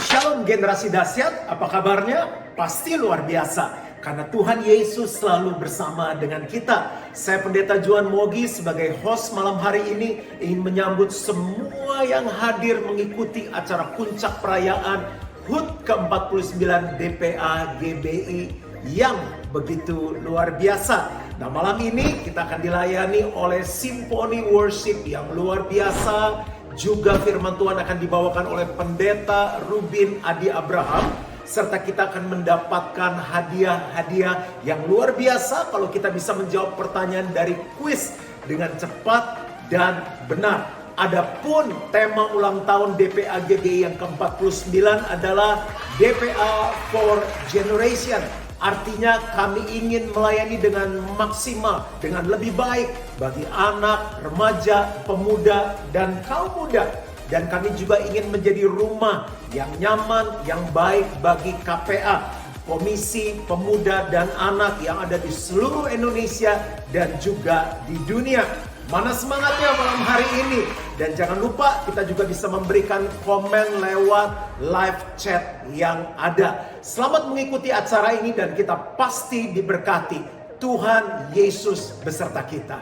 Shalom generasi dahsyat, apa kabarnya? Pasti luar biasa, karena Tuhan Yesus selalu bersama dengan kita. Saya Pendeta Juan Mogi sebagai host malam hari ini ingin menyambut semua yang hadir mengikuti acara puncak perayaan HUT ke-49 DPA GBI yang begitu luar biasa. Nah, malam ini kita akan dilayani oleh Symphony Worship yang luar biasa. Juga firman Tuhan akan dibawakan oleh Pendeta Rubin Adi Abraham. Serta kita akan mendapatkan hadiah-hadiah yang luar biasa kalau kita bisa menjawab pertanyaan dari kuis dengan cepat dan benar. Adapun tema ulang tahun DPA GBI yang ke-49 adalah DPA for Generation. Artinya kami ingin melayani dengan maksimal, dengan lebih baik bagi anak, remaja, pemuda, dan kaum muda. Dan kami juga ingin menjadi rumah yang nyaman, yang baik bagi KPA, Komisi Pemuda dan Anak yang ada di seluruh Indonesia dan juga di dunia. Mana semangatnya malam hari ini? Dan jangan lupa kita juga bisa memberikan komen lewat live chat yang ada. Selamat mengikuti acara ini dan kita pasti diberkati. Tuhan Yesus beserta kita.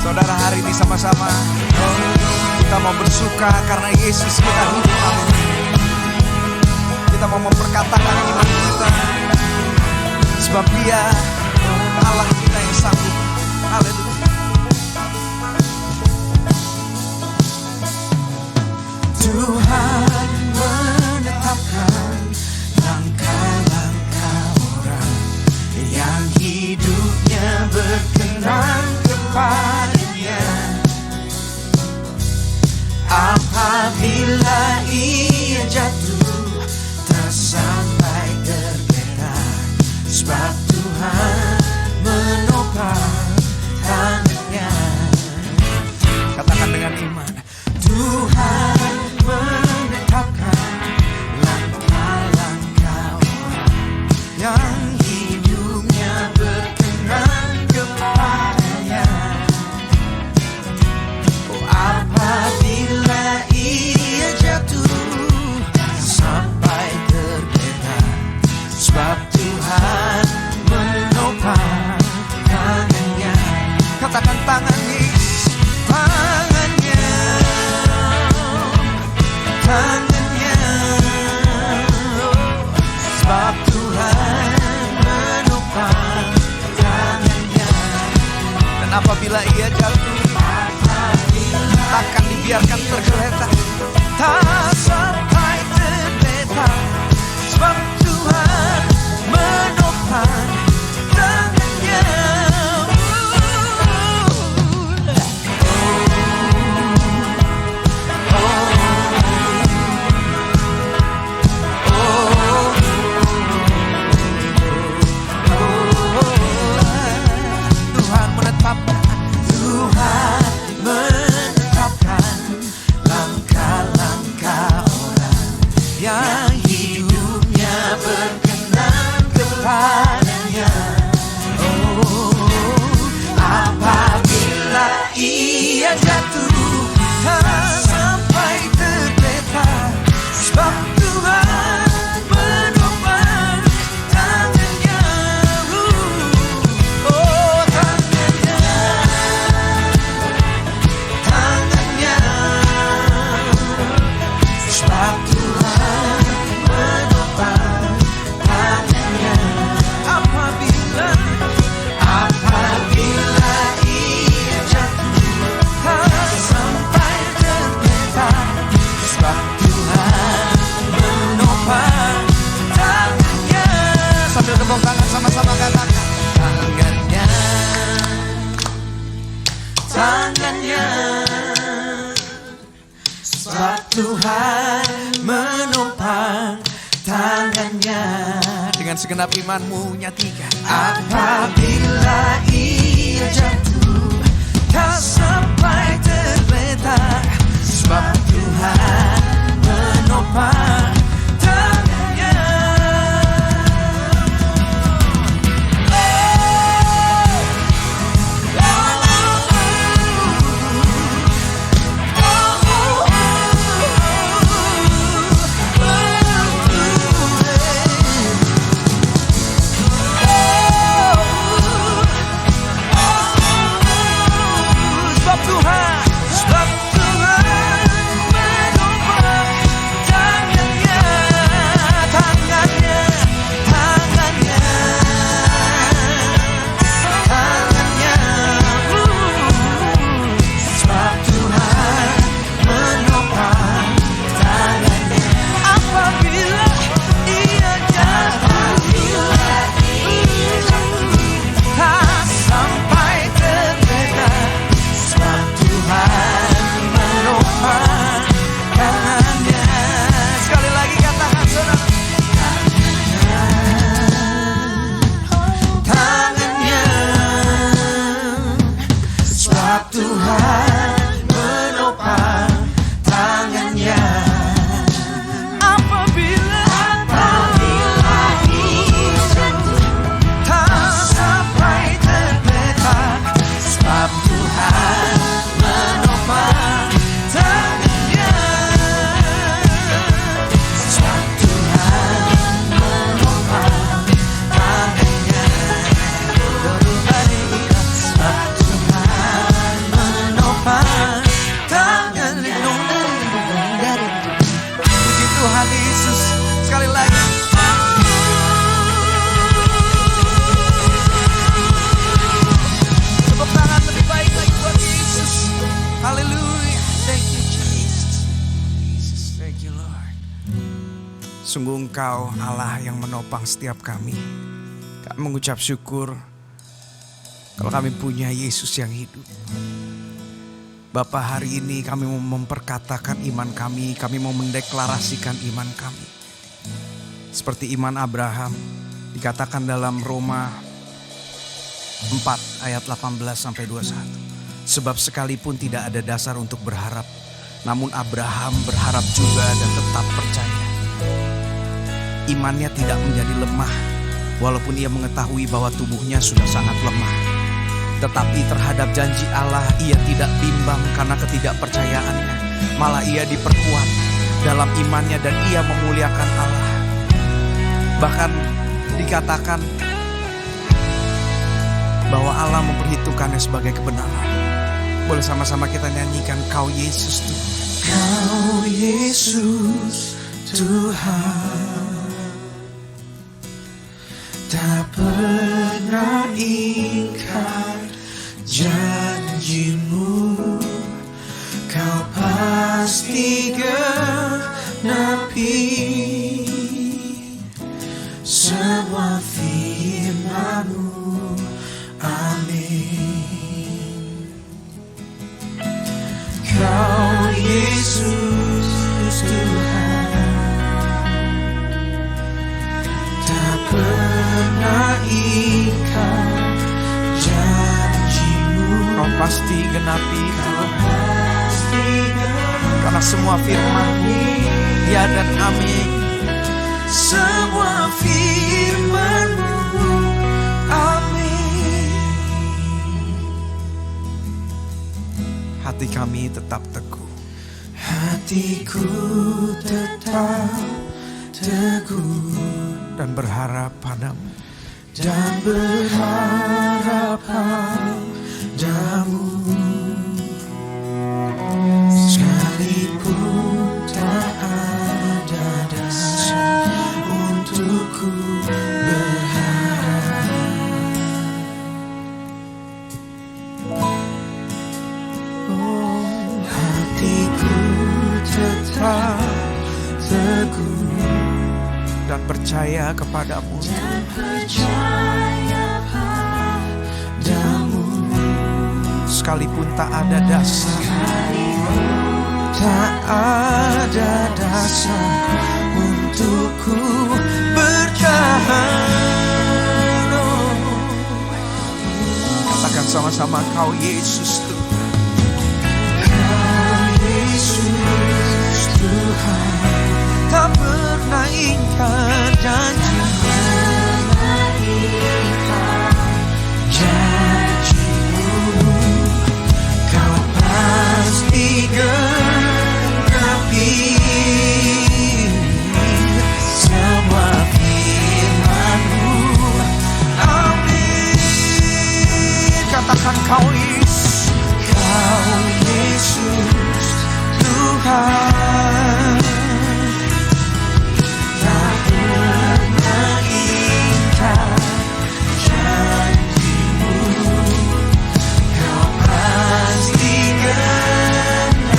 Saudara, hari ini sama-sama kita mau bersuka karena Yesus kita hidup. Kita mau memperkatakan iman kita, sebab Dia Allah kita yang sanggup. Haleluya. Tuhan menetapkan langkah-langkah orang yang hidupnya berkenan kepadanya. Apabila ia jatuh tak sampai tergeletak, sebab Tuhan menopang tangannya. Katakan dengan iman, Tuhan menetapkan langkah-langkah orang yang hidupnya berkenan kepadanya. Apabila ia jatuh sampai tergeletak, sebab Tuhan menopang tangannya. Katakan tangan Yesus, tangannya, tangannya, sebab Tuhan menopang tangannya. Dan apabila ia jatuh, takkan dibiarkan tergeletak, tak sampai tergeletak, sebab Tuhan menopang tangannya. Tuhan menetapkan, Tuhan menetapkan langkah-langkah orang yang hidupnya berkenan kepadanya. Oh, apabila ia jatuh tak sampai tergeletak, sebab Tuhan menopang tangannya. Oh, tangannya, tangannya, sebab Tuhan menopang tangannya. Apabila ia jatuh tak sampai tergeletak, sebab Tuhan menopang tangannya. Sambil tepuk tangan sama-sama katakan, tangannya, tangannya, sebab Tuhan menopang tangannya. Dengan segenap imanmu nyatikan, apabila ia jatuh Tuhan menopang tangannya. Apabila tak sampai terletak, sebab Tuhan menopang tangannya. Sebab Tuhan menopang tangannya. Sebab Tuhan menopang tangannya. Puji Tuhan Yesus. Sekali lagi. Tepuk tangan lebih baik lagi buat Yesus. Haleluya. Thank you Jesus. Jesus, thank you Lord. Sungguh Engkau Allah yang menopang setiap kami. Kami mengucap syukur kalau kami punya Yesus yang hidup. Bapa, hari ini kami mau memperkatakan iman kami mau mendeklarasikan iman kami. Seperti iman Abraham, dikatakan dalam Roma 4 ayat 18-21. Sebab sekalipun tidak ada dasar untuk berharap, namun Abraham berharap juga dan tetap percaya. Imannya tidak menjadi lemah, walaupun ia mengetahui bahwa tubuhnya sudah sangat lemah. Tetapi terhadap janji Allah ia tidak bimbang karena ketidakpercayaannya. Malah ia diperkuat dalam imannya dan ia memuliakan Allah. Bahkan dikatakan bahwa Allah memperhitungkannya sebagai kebenaran. Boleh sama-sama kita nyanyikan, Kau Yesus Tuhan. Kau Yesus Tuhan, tak pernah ingkar janjimu, Kau pasti genapi semua firman-Mu. Amin. Kau Yesus Tuhan, tak pernah ingkar janji-Mu. Kau pasti genapi, karena semua firman-Mu ya dan amin. Semua firman-Mu amin. Hati kami tetap teguh. Hatiku tetap teguh dan berharap padamu. Dan berharap padamu. Sekalipun tak ada dasar untukku berharap. Oh, hatiku tetap teguh dan percaya kepadamu. Dan percaya padamu. Sekalipun tak ada dasar, tak ada dasar untukku bertahan. Katakan sama-sama, Kau Yesus Tuhan. Kau Yesus Tuhan, tak pernah ingkar janji-Mu. Kau pasti genapi semua firman-Mu. Amin. Katakan, Kau Yesus, Kau Yesus Tuhan, tak pernah ingkar janji-Mu. Kau pasti genapi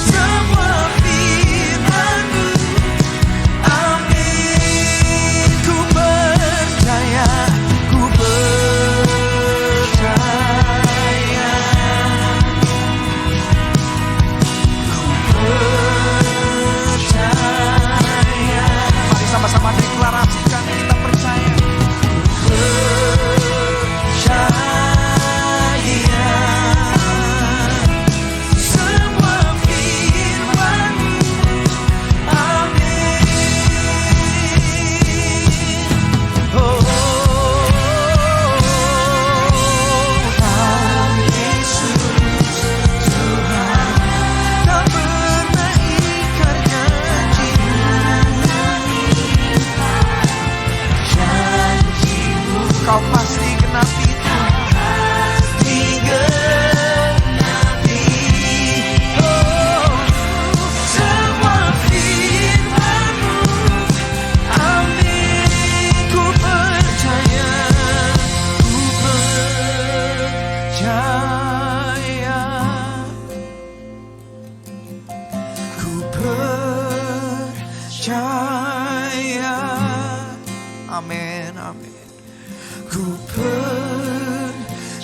semua firman-Mu. Amin. Ku percaya, ku percaya.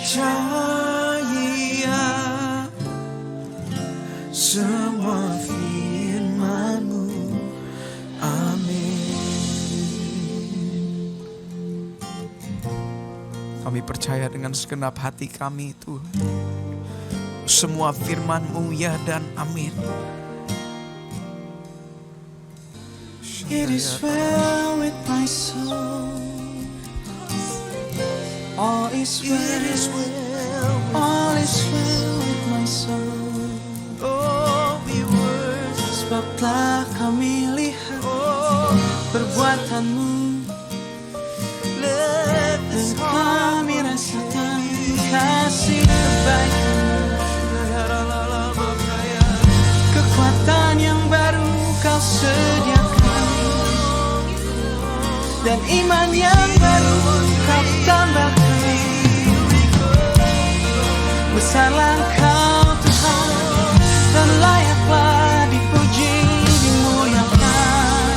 percaya semua firman-Mu. Amin. Kami percaya dengan segenap hati kami, Tuhan. Semua firman-Mu ya dan amin. It is well with my soul. All is well. All is well with my soul. Oh, we worship. Sebab telah kami lihat perbuatan-Mu. Let Dan this heart kami rasakan kasih kebaikan. Kekuatan yang baru Kau sediakan. Dan iman yang baru Kau tambahkan. Besarlah Kau Tuhan, dan layaklah dipuji, dimuliakan.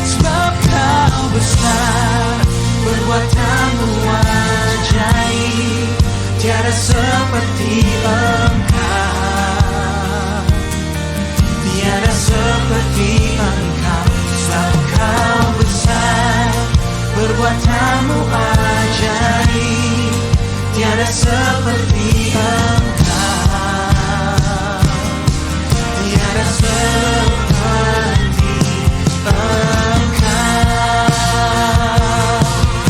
Sebab Kau besar, perbuatan-Mu ajaib, tiada seperti Engkau. Tiada seperti Engkau. Sebab Kau besar, perbuatan-Mu ajaib, tiada seperti Engkau. Tiada seperti Engkau.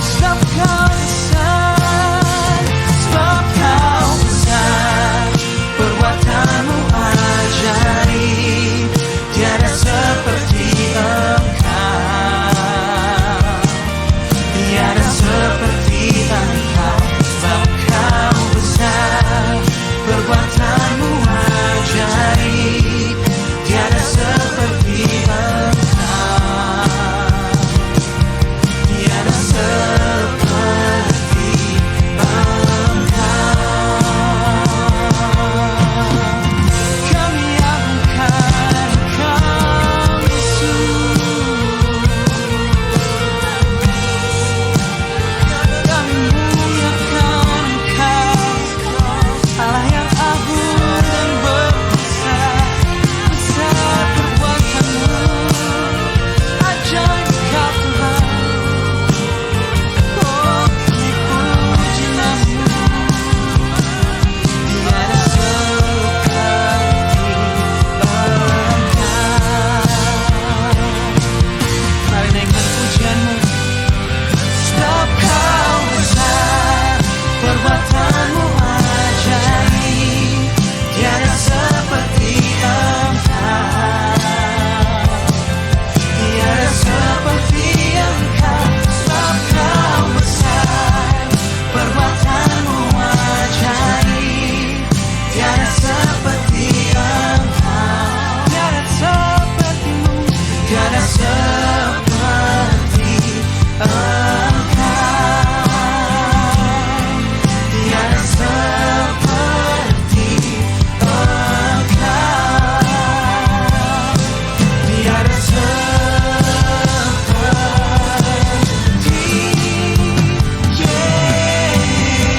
Sebab Kau besar, sebab Kau besar, perbuatan-Mu ajaib, tiada seperti Engkau. Tiada seperti Engkau. Sebab Kau besar, perbuatan-Mu ajaib, tiada seperti Engkau. Tiada seperti Engkau. Kami agungkan Engkau, Yesus. Kami muliakan Engkau, Allah yang agung dan berkuasa. Besar perbuatan-Mu, ajaib Kau Tuhan. Oh, dipuji nama-Mu. Tiada seperti Engkau. Mari naikkan pujian-Mu. Sebab Kau besar, perbuatan-Mu ajaib, tiada seperti Engkau. Tiada seperti Engkau. Sebab Kau besar, perbuatan-Mu ajaib, tiada seperti Engkau. Tiada seperti-Mu, tiada seperti Engkau. Tiada seperti Engkau. Tiada seperti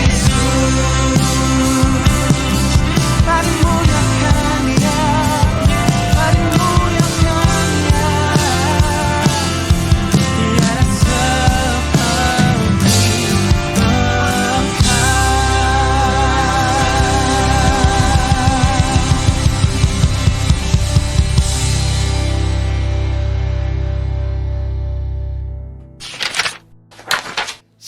Yesus. Mari muliakan Dia, mari muliakan Dia. Tiada seperti Engkau.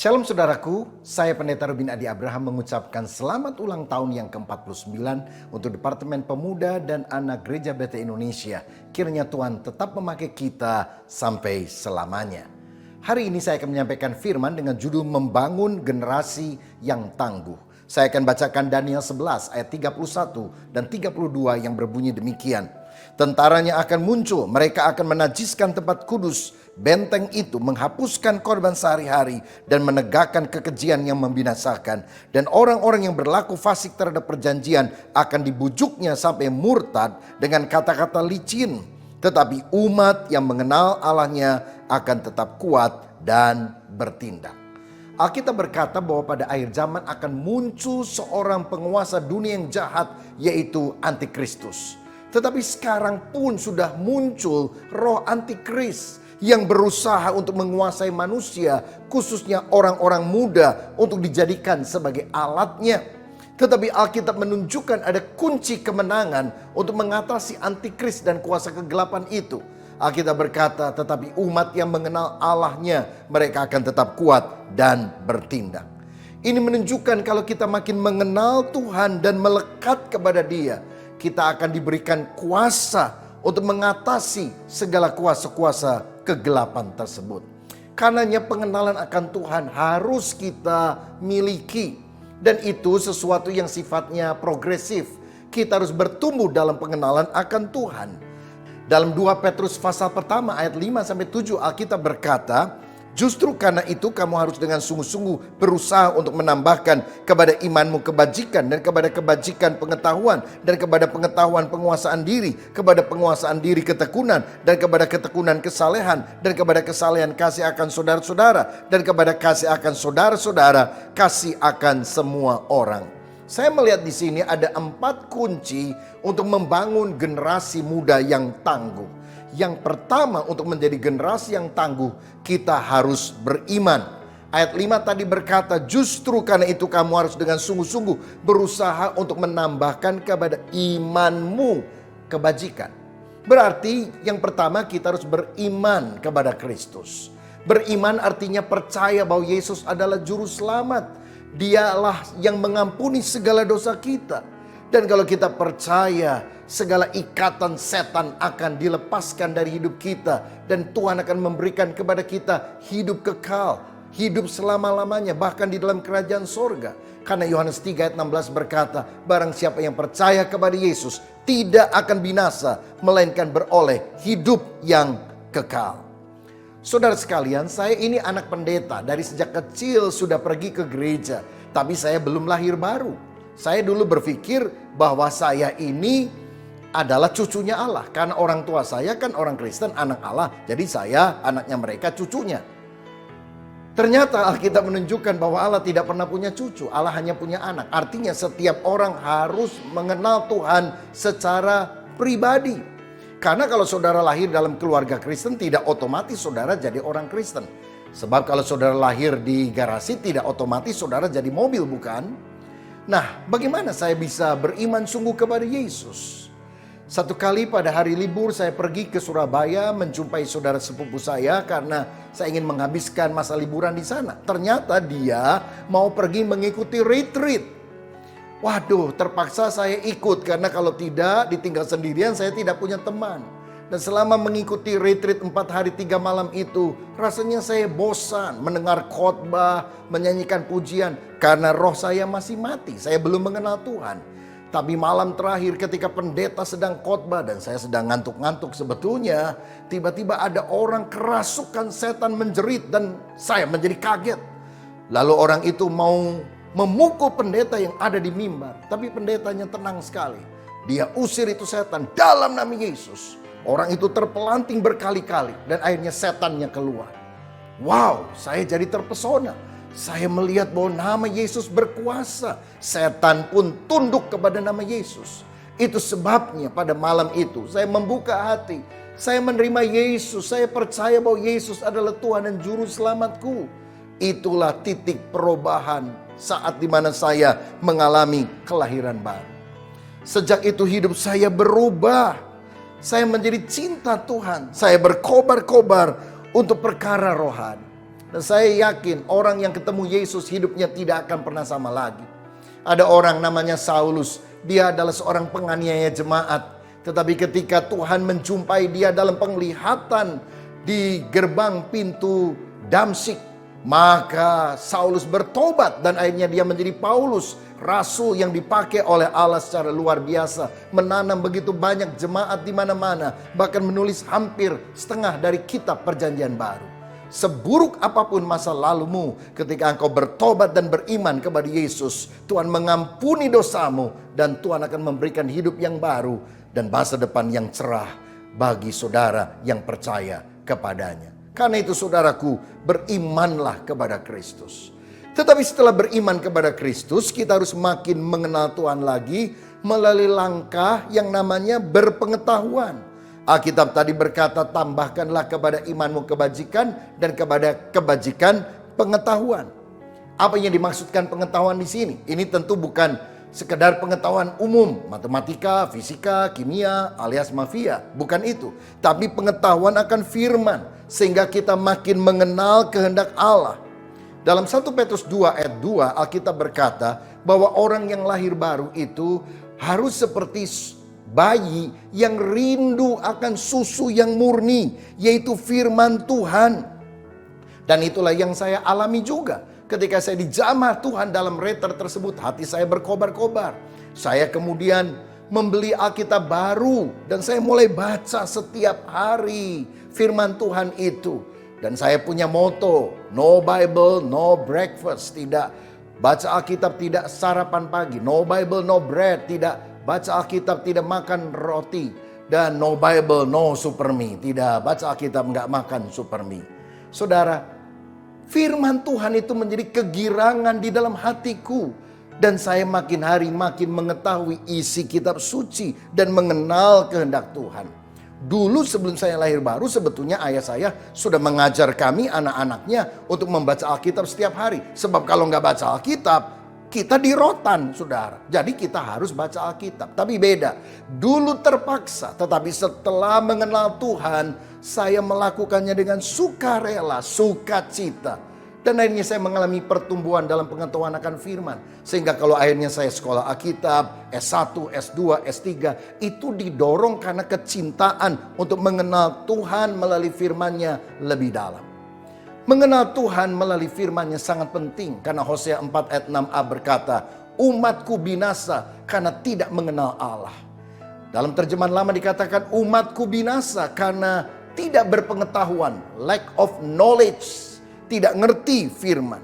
Shalom saudaraku, saya Pendeta Robin Adi Abraham mengucapkan selamat ulang tahun yang ke-49 untuk Departemen Pemuda dan Anak Gereja BT Indonesia. Kiranya Tuhan tetap memakai kita sampai selamanya. Hari ini saya akan menyampaikan firman dengan judul Membangun Generasi yang Tangguh. Saya akan bacakan Daniel 11 ayat 31 dan 32 yang berbunyi demikian. Tentaranya akan muncul, mereka akan menajiskan tempat kudus. Benteng itu menghapuskan korban sehari-hari dan menegakkan kekejian yang membinasakan. Dan orang-orang yang berlaku fasik terhadap perjanjian akan dibujuknya sampai murtad dengan kata-kata licin. Tetapi umat yang mengenal Allahnya akan tetap kuat dan bertindak. Alkitab berkata bahwa pada akhir zaman akan muncul seorang penguasa dunia yang jahat, yaitu Antikristus. Tetapi sekarang pun sudah muncul roh antikris yang berusaha untuk menguasai manusia, khususnya orang-orang muda, untuk dijadikan sebagai alatnya. Tetapi Alkitab menunjukkan ada kunci kemenangan untuk mengatasi antikris dan kuasa kegelapan itu. Alkitab berkata, tetapi umat yang mengenal Allahnya, mereka akan tetap kuat dan bertindak. Ini menunjukkan kalau kita makin mengenal Tuhan dan melekat kepada Dia, kita akan diberikan kuasa untuk mengatasi segala kuasa-kuasa kegelapan tersebut. Karenanya pengenalan akan Tuhan harus kita miliki. Dan itu sesuatu yang sifatnya progresif. Kita harus bertumbuh dalam pengenalan akan Tuhan. Dalam 2 Petrus pasal pertama ayat 5-7 Alkitab berkata, justru karena itu kamu harus dengan sungguh-sungguh berusaha untuk menambahkan kepada imanmu kebajikan, dan kepada kebajikan pengetahuan, dan kepada pengetahuan penguasaan diri, kepada penguasaan diri ketekunan, dan kepada ketekunan kesalehan, dan kepada kesalehan kasih akan saudara-saudara, dan kepada kasih akan saudara-saudara, kasih akan semua orang. Saya melihat di sini ada 4 kunci untuk membangun generasi muda yang tangguh. Yang pertama, untuk menjadi generasi yang tangguh, kita harus beriman. Ayat 5 tadi berkata, justru karena itu kamu harus dengan sungguh-sungguh berusaha untuk menambahkan kepada imanmu kebajikan. Berarti yang pertama kita harus beriman kepada Kristus. Beriman artinya percaya bahwa Yesus adalah juru selamat. Dialah yang mengampuni segala dosa kita. Dan kalau kita percaya, segala ikatan setan akan dilepaskan dari hidup kita. Dan Tuhan akan memberikan kepada kita hidup kekal, hidup selama-lamanya, bahkan di dalam kerajaan sorga. Karena Yohanes 3 ayat 16 berkata, barang siapa yang percaya kepada Yesus tidak akan binasa, melainkan beroleh hidup yang kekal. Saudara sekalian, saya ini anak pendeta. Dari sejak kecil sudah pergi ke gereja. Tapi saya belum lahir baru. Saya dulu berpikir bahwa saya ini adalah cucunya Allah. Karena orang tua saya kan orang Kristen, anak Allah. Jadi saya anaknya mereka, cucunya. Ternyata Alkitab menunjukkan bahwa Allah tidak pernah punya cucu. Allah hanya punya anak. Artinya setiap orang harus mengenal Tuhan secara pribadi. Karena kalau saudara lahir dalam keluarga Kristen, tidak otomatis saudara jadi orang Kristen. Sebab kalau saudara lahir di garasi, tidak otomatis saudara jadi mobil, bukan? Nah, bagaimana saya bisa beriman sungguh kepada Yesus? Satu kali pada hari libur saya pergi ke Surabaya menjumpai saudara sepupu saya karena saya ingin menghabiskan masa liburan di sana. Ternyata dia mau pergi mengikuti retreat. Waduh, terpaksa saya ikut karena kalau tidak ditinggal sendirian saya tidak punya teman. Dan selama mengikuti retreat 4 hari 3 malam itu, rasanya saya bosan mendengar khotbah, menyanyikan pujian karena roh saya masih mati. Saya belum mengenal Tuhan. Tapi malam terakhir ketika pendeta sedang khotbah dan saya sedang ngantuk-ngantuk sebetulnya, tiba-tiba ada orang kerasukan setan menjerit dan saya menjadi kaget. Lalu orang itu mau memukul pendeta yang ada di mimbar. Tapi pendetanya tenang sekali. Dia usir itu setan dalam nama Yesus. Orang itu terpelanting berkali-kali. Dan akhirnya setannya keluar. Wow, saya jadi terpesona. Saya melihat bahwa nama Yesus berkuasa. Setan pun tunduk kepada nama Yesus. Itu sebabnya pada malam itu saya membuka hati. Saya menerima Yesus. Saya percaya bahwa Yesus adalah Tuhan dan Juru Selamatku. Itulah titik perubahan saat dimana saya mengalami kelahiran baru. Sejak itu hidup saya berubah. Saya menjadi cinta Tuhan. Saya berkobar-kobar untuk perkara rohani. Dan saya yakin orang yang ketemu Yesus hidupnya tidak akan pernah sama lagi. Ada orang namanya Saulus. Dia adalah seorang penganiaya jemaat. Tetapi ketika Tuhan menjumpai dia dalam penglihatan di gerbang pintu Damsyik, maka Saulus bertobat dan akhirnya dia menjadi Paulus, rasul yang dipakai oleh Allah secara luar biasa, menanam begitu banyak jemaat di mana-mana, bahkan menulis hampir setengah dari kitab Perjanjian Baru. Seburuk apapun masa lalumu, ketika engkau bertobat dan beriman kepada Yesus, Tuhan mengampuni dosamu dan Tuhan akan memberikan hidup yang baru dan masa depan yang cerah bagi saudara yang percaya kepadanya. Karena itu saudaraku, berimanlah kepada Kristus. Tetapi setelah beriman kepada Kristus, kita harus makin mengenal Tuhan lagi melalui langkah yang namanya berpengetahuan. Alkitab tadi berkata, tambahkanlah kepada imanmu kebajikan dan kepada kebajikan pengetahuan. Apa yang dimaksudkan pengetahuan di sini? Ini tentu bukan sekedar pengetahuan umum, matematika, fisika, kimia, alias mafia. Bukan itu. Tapi pengetahuan akan firman. Sehingga kita makin mengenal kehendak Allah. Dalam 1 Petrus 2 ayat 2, Alkitab berkata bahwa orang yang lahir baru itu harus seperti bayi yang rindu akan susu yang murni, yaitu firman Tuhan. Dan itulah yang saya alami juga. Ketika saya dijamah Tuhan dalam reter tersebut, hati saya berkobar-kobar. Saya kemudian membeli Alkitab baru dan saya mulai baca setiap hari firman Tuhan itu. Dan saya punya moto, no Bible, no breakfast. Tidak baca Alkitab, tidak sarapan pagi. No Bible, no bread. Tidak baca Alkitab, tidak makan roti. Dan no Bible, no supermi. Tidak baca Alkitab, nggak makan supermi. Saudara, firman Tuhan itu menjadi kegirangan di dalam hatiku. Dan saya makin hari makin mengetahui isi kitab suci dan mengenal kehendak Tuhan. Dulu sebelum saya lahir baru, sebetulnya ayah saya sudah mengajar kami anak-anaknya untuk membaca Alkitab setiap hari. Sebab kalau nggak baca Alkitab, kita di rotan, saudara. Jadi kita harus baca Alkitab. Tapi beda, dulu terpaksa. Tetapi setelah mengenal Tuhan, saya melakukannya dengan sukarela, sukacita. Dan akhirnya saya mengalami pertumbuhan dalam pengetahuan akan firman. Sehingga kalau akhirnya saya sekolah Alkitab, S1, S2, S3, itu didorong karena kecintaan untuk mengenal Tuhan melalui firman-Nya lebih dalam. Mengenal Tuhan melalui firman-Nya sangat penting. Karena Hosea 4 ayat 6a berkata, umatku binasa karena tidak mengenal Allah. Dalam terjemahan lama dikatakan, umatku binasa karena tidak berpengetahuan, lack of knowledge. Tidak ngerti firman.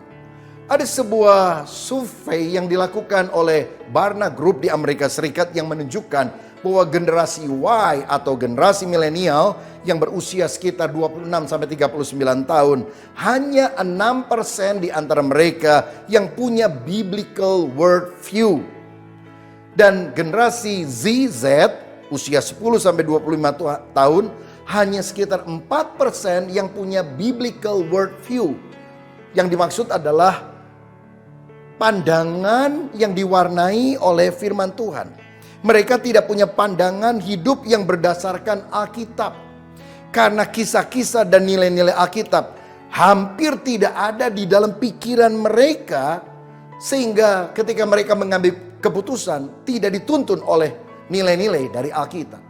Ada sebuah survei yang dilakukan oleh Barna Group di Amerika Serikat yang menunjukkan bahwa generasi Y atau generasi milenial yang berusia sekitar 26-39 tahun, hanya 6% di antara mereka yang punya biblical worldview. Dan generasi ZZ usia 10-25 tahun hanya sekitar 4% yang punya biblical worldview. Yang dimaksud adalah pandangan yang diwarnai oleh firman Tuhan. Mereka tidak punya pandangan hidup yang berdasarkan Alkitab. Karena kisah-kisah dan nilai-nilai Alkitab hampir tidak ada di dalam pikiran mereka. Sehingga ketika mereka mengambil keputusan tidak dituntun oleh nilai-nilai dari Alkitab.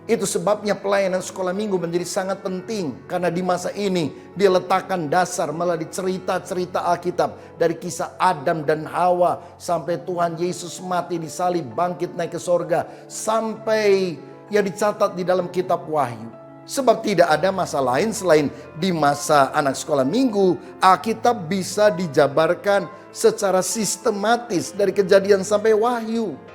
Itu sebabnya pelayanan sekolah minggu menjadi sangat penting. Karena di masa ini dia letakkan dasar melalui cerita-cerita Alkitab. Dari kisah Adam dan Hawa sampai Tuhan Yesus mati di salib, bangkit naik ke sorga. Sampai yang dicatat di dalam kitab Wahyu. Sebab tidak ada masa lain selain di masa anak sekolah minggu. Alkitab bisa dijabarkan secara sistematis dari Kejadian sampai Wahyu.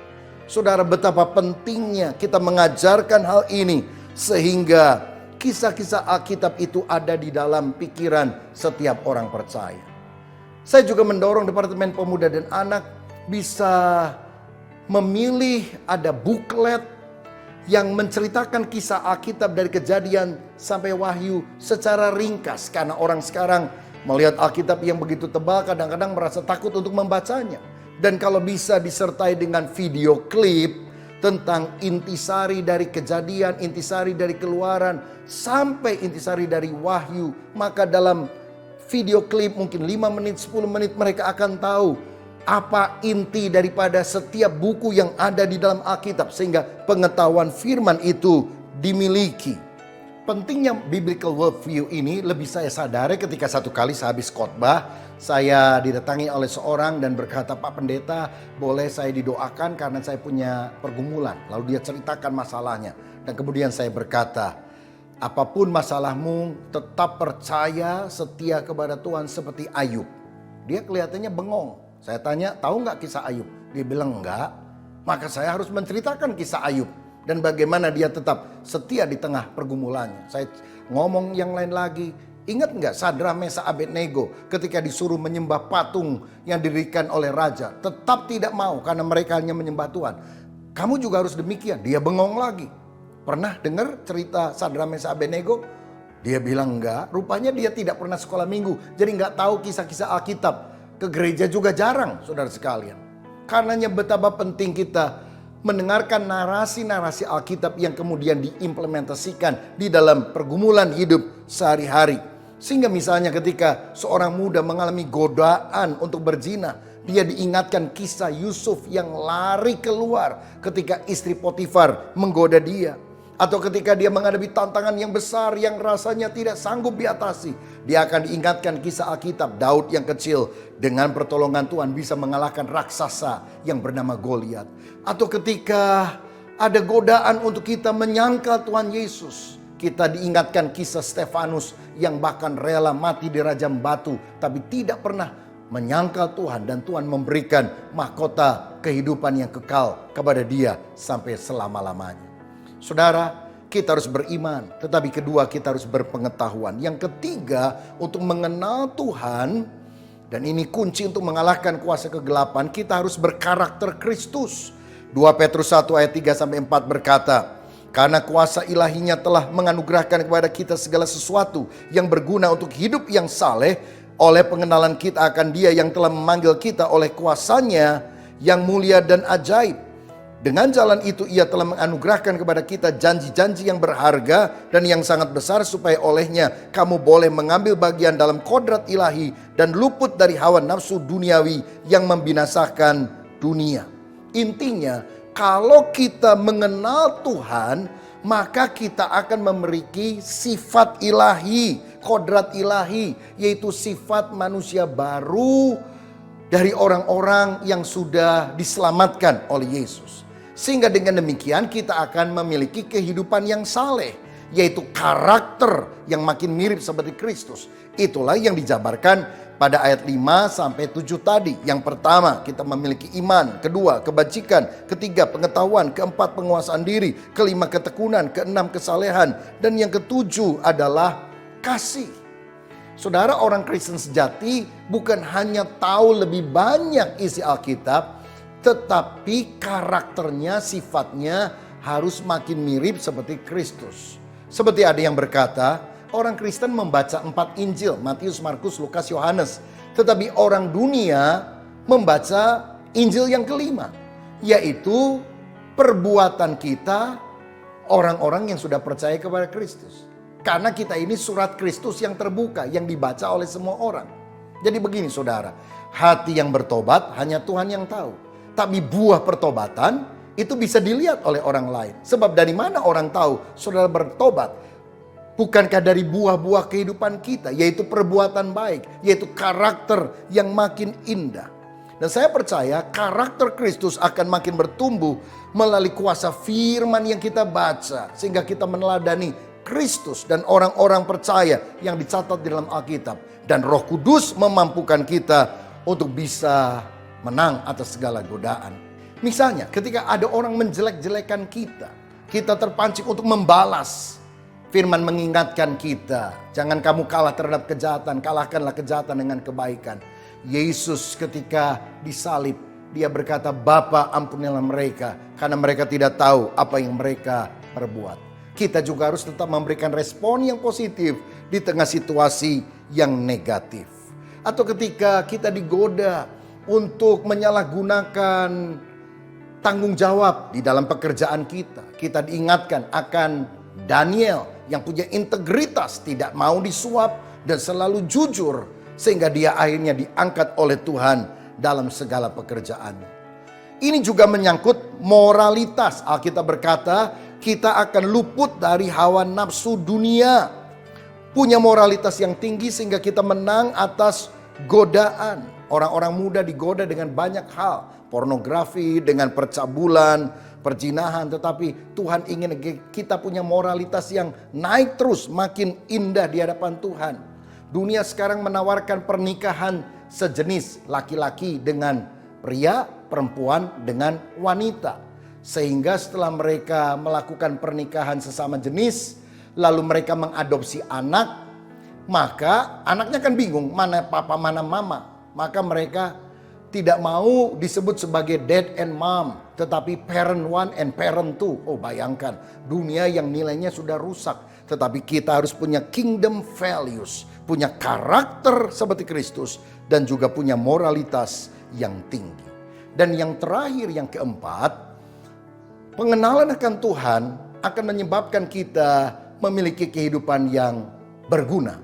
Saudara, betapa pentingnya kita mengajarkan hal ini sehingga kisah-kisah Alkitab itu ada di dalam pikiran setiap orang percaya. Saya juga mendorong Departemen Pemuda dan Anak bisa memilih ada buklet yang menceritakan kisah Alkitab dari Kejadian sampai Wahyu secara ringkas. Karena orang sekarang melihat Alkitab yang begitu tebal kadang-kadang merasa takut untuk membacanya. Dan kalau bisa disertai dengan video klip tentang intisari dari Kejadian, intisari dari Keluaran, sampai intisari dari Wahyu. Maka dalam video klip mungkin 5 menit, 10 menit mereka akan tahu apa inti daripada setiap buku yang ada di dalam Alkitab. Sehingga pengetahuan firman itu dimiliki. Pentingnya biblical worldview ini lebih saya sadari ketika satu kali sehabis khotbah saya didatangi oleh seorang dan berkata, "Pak Pendeta, boleh saya didoakan karena saya punya pergumulan." Lalu dia ceritakan masalahnya dan kemudian saya berkata, "Apapun masalahmu, tetap percaya, setia kepada Tuhan seperti Ayub." Dia kelihatannya bengong. Saya tanya, "Tahu nggak kisah Ayub?" Dia bilang, "Enggak." Maka saya harus menceritakan kisah Ayub dan bagaimana dia tetap setia di tengah pergumulannya. Saya ngomong yang lain lagi. Ingat nggak Sadrak, Mesak, Abednego ketika disuruh menyembah patung yang didirikan oleh raja, tetap tidak mau karena mereka hanya menyembah Tuhan. Kamu juga harus demikian. Dia bengong lagi. Pernah dengar cerita Sadrak, Mesak, Abednego? Dia bilang enggak. Rupanya dia tidak pernah sekolah minggu, jadi nggak tahu kisah-kisah Alkitab. Ke gereja juga jarang, saudara sekalian. Karenanya betapa penting kita mendengarkan narasi-narasi Alkitab yang kemudian diimplementasikan di dalam pergumulan hidup sehari-hari. Sehingga misalnya ketika seorang muda mengalami godaan untuk berzina, dia diingatkan kisah Yusuf yang lari keluar ketika istri Potifar menggoda dia. Atau ketika dia menghadapi tantangan yang besar yang rasanya tidak sanggup diatasi, dia akan diingatkan kisah Alkitab Daud yang kecil dengan pertolongan Tuhan bisa mengalahkan raksasa yang bernama Goliat. Atau ketika ada godaan untuk kita menyangkal Tuhan Yesus, kita diingatkan kisah Stefanus yang bahkan rela mati di rajam batu tapi tidak pernah menyangkal Tuhan, dan Tuhan memberikan mahkota kehidupan yang kekal kepada dia sampai selama-lamanya. Saudara, kita harus beriman, tetapi kedua kita harus berpengetahuan. Yang ketiga, untuk mengenal Tuhan, dan ini kunci untuk mengalahkan kuasa kegelapan, kita harus berkarakter Kristus. 2 Petrus 1 ayat 3-4 berkata, karena kuasa ilahinya telah menganugerahkan kepada kita segala sesuatu yang berguna untuk hidup yang saleh, oleh pengenalan kita akan Dia yang telah memanggil kita oleh kuasanya yang mulia dan ajaib. Dengan jalan itu ia telah menganugerahkan kepada kita janji-janji yang berharga dan yang sangat besar, supaya olehnya kamu boleh mengambil bagian dalam kodrat ilahi dan luput dari hawa nafsu duniawi yang membinasakan dunia. Intinya, kalau kita mengenal Tuhan, maka kita akan memiliki sifat ilahi, kodrat ilahi, yaitu sifat manusia baru dari orang-orang yang sudah diselamatkan oleh Yesus. Sehingga dengan demikian kita akan memiliki kehidupan yang saleh, yaitu karakter yang makin mirip seperti Kristus. Itulah yang dijabarkan pada ayat 5-7 tadi. Yang pertama, kita memiliki iman. Kedua, kebajikan. Ketiga, pengetahuan. Keempat, penguasaan diri. Kelima, ketekunan. Keenam, kesalehan. Dan yang ketujuh adalah kasih. Saudara, orang Kristen sejati bukan hanya tahu lebih banyak isi Alkitab, tetapi karakternya, sifatnya harus makin mirip seperti Kristus. Seperti ada yang berkata, orang Kristen membaca 4 Injil, Matius, Markus, Lukas, Yohanes. Tetapi orang dunia membaca Injil yang kelima, yaitu perbuatan kita, orang-orang yang sudah percaya kepada Kristus. Karena kita ini surat Kristus yang terbuka, yang dibaca oleh semua orang. Jadi begini saudara, hati yang bertobat hanya Tuhan yang tahu. Tapi buah pertobatan itu bisa dilihat oleh orang lain. Sebab dari mana orang tahu saudara bertobat? Bukankah dari buah-buah kehidupan kita, yaitu perbuatan baik, yaitu karakter yang makin indah. Dan saya percaya karakter Kristus akan makin bertumbuh melalui kuasa firman yang kita baca. Sehingga kita meneladani Kristus dan orang-orang percaya yang dicatat di dalam Alkitab. Dan Roh Kudus memampukan kita untuk bisa menang atas segala godaan. Misalnya ketika ada orang menjelek-jelekan kita, kita terpancing untuk membalas. Firman mengingatkan kita, jangan kamu kalah terhadap kejahatan, kalahkanlah kejahatan dengan kebaikan. Yesus ketika disalib, dia berkata, Bapa ampunilah mereka, karena mereka tidak tahu apa yang mereka perbuat. Kita juga harus tetap memberikan respon yang positif di tengah situasi yang negatif. Atau ketika kita digoda untuk menyalahgunakan tanggung jawab di dalam pekerjaan kita, kita diingatkan akan Daniel yang punya integritas, tidak mau disuap dan selalu jujur, sehingga dia akhirnya diangkat oleh Tuhan dalam segala pekerjaannya. Ini juga menyangkut moralitas. Alkitab berkata kita akan luput dari hawa nafsu dunia, punya moralitas yang tinggi sehingga kita menang atas godaan. Orang-orang muda digoda dengan banyak hal, pornografi, dengan percabulan, perzinahan. Tetapi Tuhan ingin kita punya moralitas yang naik terus, makin indah di hadapan Tuhan. Dunia sekarang menawarkan pernikahan sejenis, laki-laki dengan pria, perempuan dengan wanita. Sehingga setelah mereka melakukan pernikahan sesama jenis, lalu mereka mengadopsi anak, maka anaknya kan bingung mana papa mana mama. Maka mereka tidak mau disebut sebagai dad and mom, tetapi parent one and parent two. Oh, bayangkan dunia yang nilainya sudah rusak. Tetapi kita harus punya kingdom values, punya karakter seperti Kristus, dan juga punya moralitas yang tinggi. Dan yang terakhir, yang keempat, pengenalan akan Tuhan akan menyebabkan kita memiliki kehidupan yang berguna.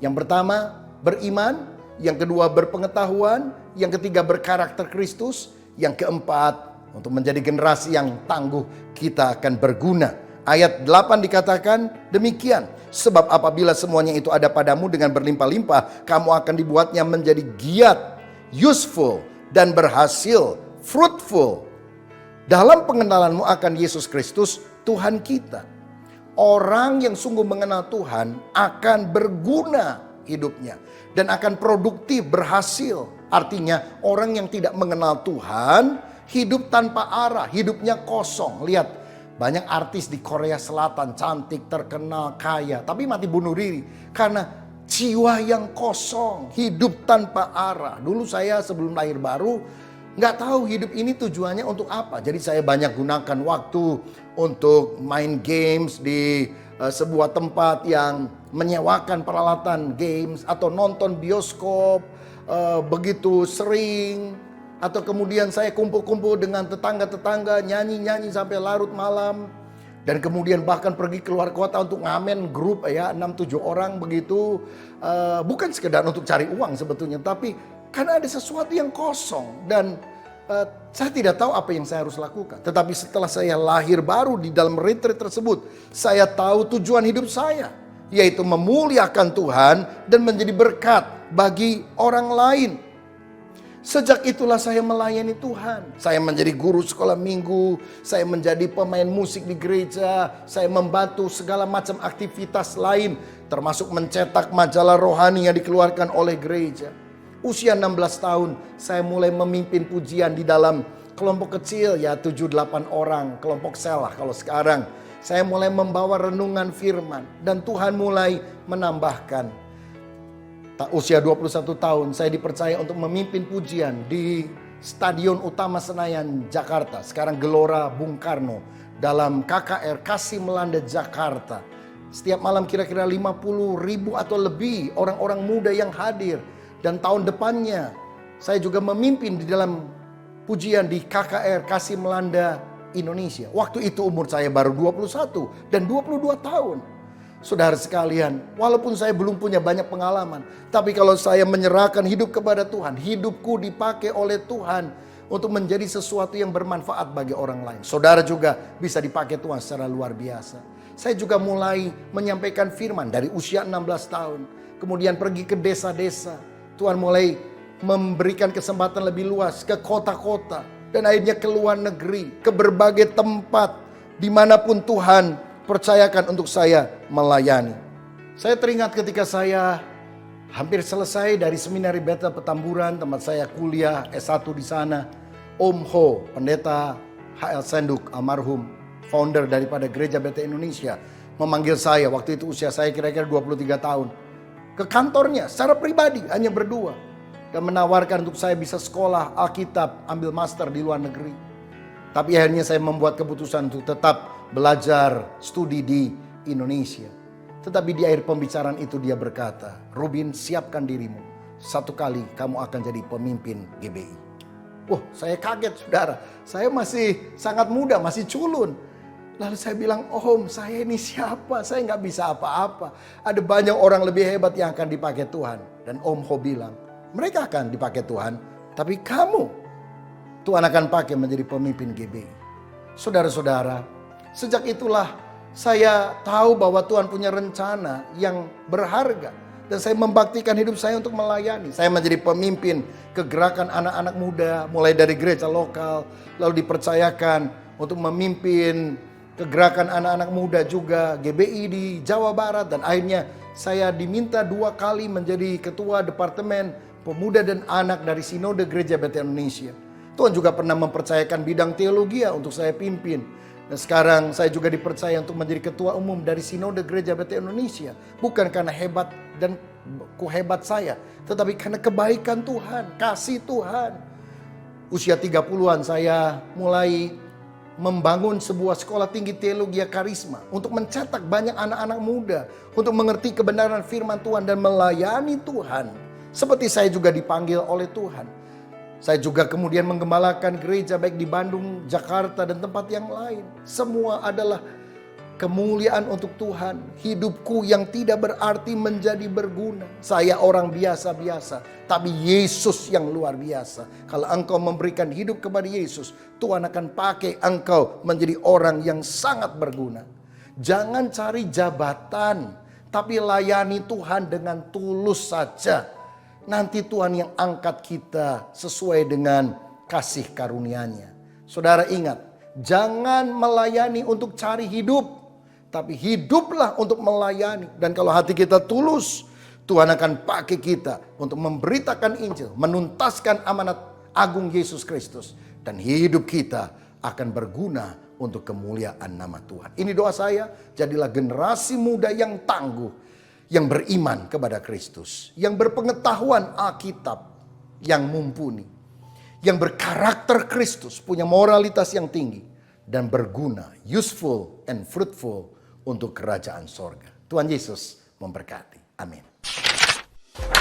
Yang pertama, beriman. Yang kedua, berpengetahuan. Yang ketiga, berkarakter Kristus. Yang keempat, untuk menjadi generasi yang tangguh, kita akan berguna. Ayat 8 dikatakan demikian. Sebab apabila semuanya itu ada padamu dengan berlimpah-limpah, kamu akan dibuatnya menjadi giat, useful, dan berhasil, fruitful. Dalam pengenalanmu akan Yesus Kristus, Tuhan kita. Orang yang sungguh mengenal Tuhan akan berguna hidupnya. Dan akan produktif, berhasil. Artinya orang yang tidak mengenal Tuhan, hidup tanpa arah, hidupnya kosong. Lihat, banyak artis di Korea Selatan, cantik, terkenal, kaya, tapi mati bunuh diri. Karena jiwa yang kosong, hidup tanpa arah. Dulu saya sebelum lahir baru, nggak tahu hidup ini tujuannya untuk apa. Jadi saya banyak gunakan waktu untuk main games di sebuah tempat yang menyewakan peralatan games, atau nonton bioskop begitu sering, atau kemudian saya kumpul-kumpul dengan tetangga-tetangga, nyanyi-nyanyi sampai larut malam, dan kemudian bahkan pergi keluar kota untuk ngamen grup ya 6-7 orang begitu, bukan sekedar untuk cari uang sebetulnya, tapi karena ada sesuatu yang kosong. Dan saya tidak tahu apa yang saya harus lakukan. Tetapi setelah saya lahir baru di dalam retreat tersebut, saya tahu tujuan hidup saya, yaitu memuliakan Tuhan dan menjadi berkat bagi orang lain. Sejak itulah saya melayani Tuhan. Saya menjadi guru sekolah minggu, saya menjadi pemain musik di gereja, saya membantu segala macam aktivitas lain, termasuk mencetak majalah rohani yang dikeluarkan oleh gereja. Usia 16 tahun, saya mulai memimpin pujian di dalam kelompok kecil ya 7-8 orang, kelompok sel lah kalau sekarang. Saya mulai membawa renungan firman dan Tuhan mulai menambahkan. Usia 21 tahun saya dipercaya untuk memimpin pujian di Stadion Utama Senayan, Jakarta. Sekarang Gelora Bung Karno dalam KKR Kasih Melanda Jakarta. Setiap malam kira-kira 50.000 atau lebih orang-orang muda yang hadir. Dan tahun depannya saya juga memimpin di dalam pujian di KKR Kasih Melanda Indonesia. Waktu itu umur saya baru 21 dan 22 tahun. Saudara sekalian, walaupun saya belum punya banyak pengalaman, tapi kalau saya menyerahkan hidup kepada Tuhan, hidupku dipakai oleh Tuhan untuk menjadi sesuatu yang bermanfaat bagi orang lain. Saudara juga bisa dipakai Tuhan secara luar biasa. Saya juga mulai menyampaikan firman dari usia 16 tahun. Kemudian pergi ke desa-desa. Tuhan mulai memberikan kesempatan lebih luas ke kota-kota. Dan akhirnya ke luar negeri, ke berbagai tempat dimanapun Tuhan percayakan untuk saya melayani. Saya teringat ketika saya hampir selesai dari seminari Bethel Petamburan, tempat saya kuliah S1 di sana. Om Ho, pendeta HL Senduk, almarhum, founder daripada Gereja Bethel Indonesia, memanggil saya, waktu itu usia saya kira-kira 23 tahun. Ke kantornya secara pribadi, hanya berdua. Dan menawarkan untuk saya bisa sekolah Alkitab, ambil master di luar negeri. Tapi akhirnya saya membuat keputusan untuk tetap belajar studi di Indonesia. Tetapi di akhir pembicaraan itu dia berkata, Rubin, siapkan dirimu. Satu kali kamu akan jadi pemimpin GBI. Wah, saya kaget saudara. Saya masih sangat muda, masih culun. Lalu saya bilang, Om, saya ini siapa? Saya nggak bisa apa-apa. Ada banyak orang lebih hebat yang akan dipakai Tuhan. Dan Om Ho bilang, mereka akan dipakai Tuhan, tapi kamu, Tuhan akan pakai menjadi pemimpin GBI. Saudara-saudara, sejak itulah saya tahu bahwa Tuhan punya rencana yang berharga. Dan saya membaktikan hidup saya untuk melayani. Saya menjadi pemimpin kegerakan anak-anak muda, mulai dari gereja lokal, lalu dipercayakan untuk memimpin kegerakan anak-anak muda juga GBI di Jawa Barat. Dan akhirnya saya diminta 2 kali menjadi ketua departemen pemuda dan anak dari Sinode Gereja Bethel Indonesia. Tuhan juga pernah mempercayakan bidang teologi untuk saya pimpin. Dan sekarang saya juga dipercaya untuk menjadi ketua umum dari Sinode Gereja Bethel Indonesia. Bukan karena hebat dan kuhebat saya. Tetapi karena kebaikan Tuhan, kasih Tuhan. Usia 30-an saya mulai membangun sebuah sekolah tinggi teologi karisma. Untuk mencetak banyak anak-anak muda. Untuk mengerti kebenaran firman Tuhan dan melayani Tuhan. Seperti saya juga dipanggil oleh Tuhan. Saya juga kemudian menggembalakan gereja baik di Bandung, Jakarta, dan tempat yang lain. Semua adalah kemuliaan untuk Tuhan. Hidupku yang tidak berarti menjadi berguna. Saya orang biasa-biasa, tapi Yesus yang luar biasa. Kalau engkau memberikan hidup kepada Yesus, Tuhan akan pakai engkau menjadi orang yang sangat berguna. Jangan cari jabatan, tapi layani Tuhan dengan tulus saja. Nanti Tuhan yang angkat kita sesuai dengan kasih karunia-Nya. Saudara ingat, jangan melayani untuk cari hidup, tapi hiduplah untuk melayani. Dan kalau hati kita tulus, Tuhan akan pakai kita untuk memberitakan Injil, menuntaskan amanat agung Yesus Kristus. Dan hidup kita akan berguna untuk kemuliaan nama Tuhan. Ini doa saya, jadilah generasi muda yang tangguh, yang beriman kepada Kristus, yang berpengetahuan Alkitab, yang mumpuni, yang berkarakter Kristus, punya moralitas yang tinggi, dan berguna, useful and fruitful untuk kerajaan sorga. Tuhan Yesus memberkati. Amin.